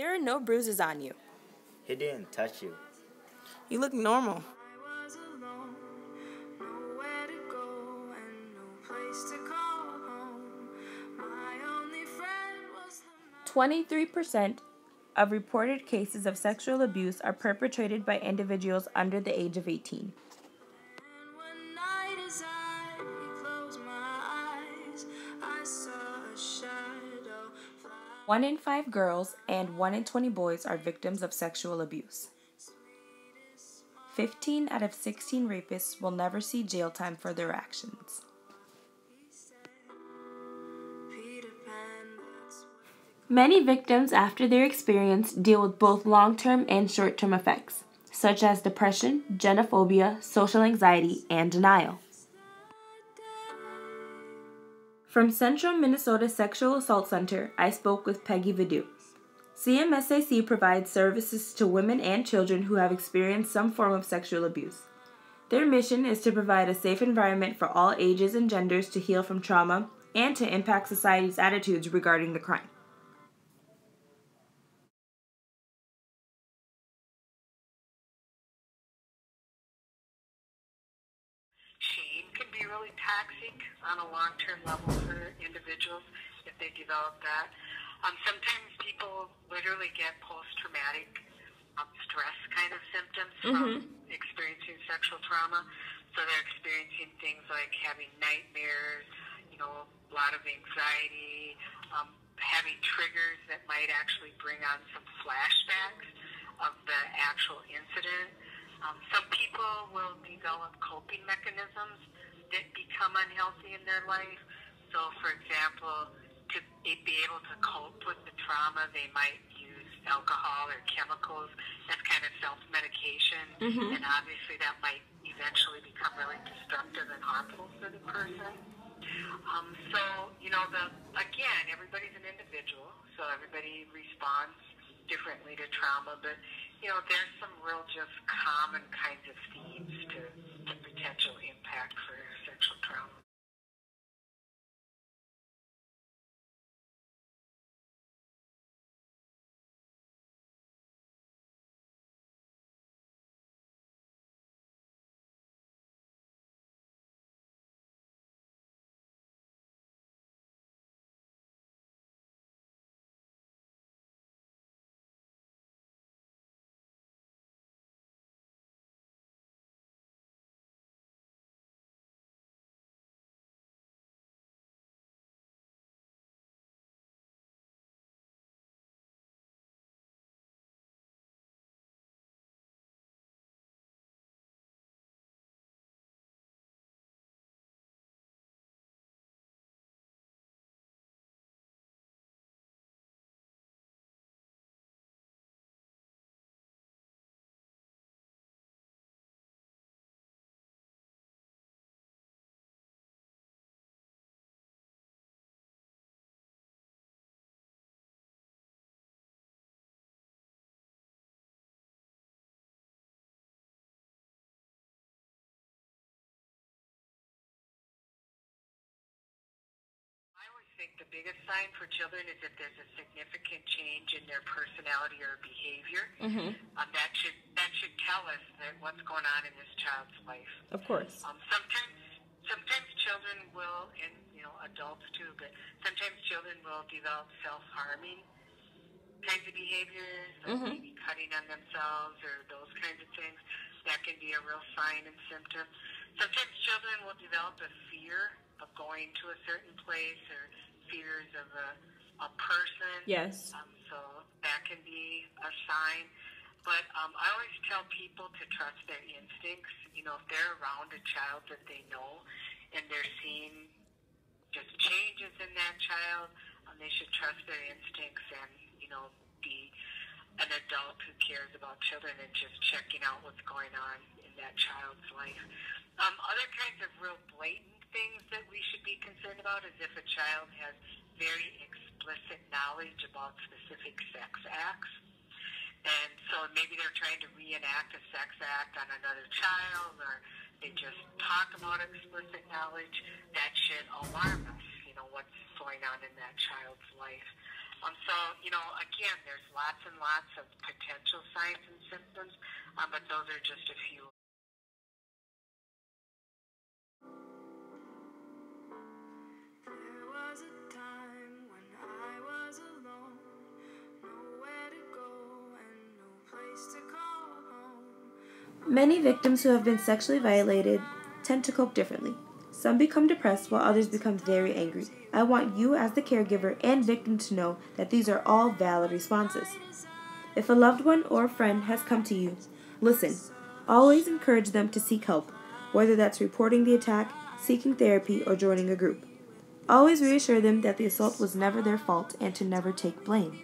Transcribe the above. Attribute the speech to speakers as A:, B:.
A: There are no bruises on you.
B: He didn't touch you.
A: You look normal. 23% of reported cases of sexual abuse are perpetrated by individuals under the age of 18. One in 5 girls and 1 in 20 boys are victims of sexual abuse. 15 out of 16 rapists will never see jail time for their actions. Many victims after their experience deal with both long-term and short-term effects, such as depression, genophobia, social anxiety, and denial. From Central Minnesota Sexual Assault Center, I spoke with Peggy Vidu. CMSAC provides services to women and children who have experienced some form of sexual abuse. Their mission is to provide a safe environment for all ages and genders to heal from trauma and to impact society's attitudes regarding the crime.
C: Shame can be really toxic on a long-term level for individuals if they develop that. Sometimes people literally get post-traumatic stress kind of symptoms from experiencing sexual trauma. So they're experiencing things like having nightmares, a lot of anxiety, having triggers that might actually bring on some flashbacks of the actual incident. Some people will develop coping mechanisms that become unhealthy in their life. So, for example, to be able to cope with the trauma, they might use alcohol or chemicals as kind of self-medication. And obviously that might eventually become really destructive and harmful for the person. Again, everybody's an individual, so everybody responds differently to trauma, but there's some real just common kinds of themes to potential impact for sexual trauma. I always think the biggest sign for children is if there's a significant change in their personality or behavior. That should tell us that what's going on in this child's life.
A: Of course.
C: Sometimes children will, and adults too, but sometimes children will develop self-harming kinds of behaviors, like maybe cutting on themselves or those kinds of things. That can be a real sign and symptom. Sometimes children will develop a fear of going to a certain place or fears of a person.
A: Yes.
C: So that can be a sign. But I always tell people to trust their instincts. If they're around a child that they know and they're seeing just changes in that child, they should trust their instincts and, be an adult who cares about children and just checking out what's going on in that child's life. Other kinds of real blatant things that we should be concerned about is if a child has very explicit knowledge about specific sex acts. And so maybe they're trying to reenact a sex act on another child, or they just talk about explicit knowledge. That should alarm us, what's going on in that child's life. So, again, there's lots and lots of potential signs and symptoms, but those are just a few.
A: There was a time when I was alone, nowhere to go and no place to call home. Many victims who have been sexually violated tend to cope differently. Some become depressed while others become very angry. I want you as the caregiver and victim to know that these are all valid responses. If a loved one or a friend has come to you, listen. Always encourage them to seek help, whether that's reporting the attack, seeking therapy, or joining a group. Always reassure them that the assault was never their fault and to never take blame.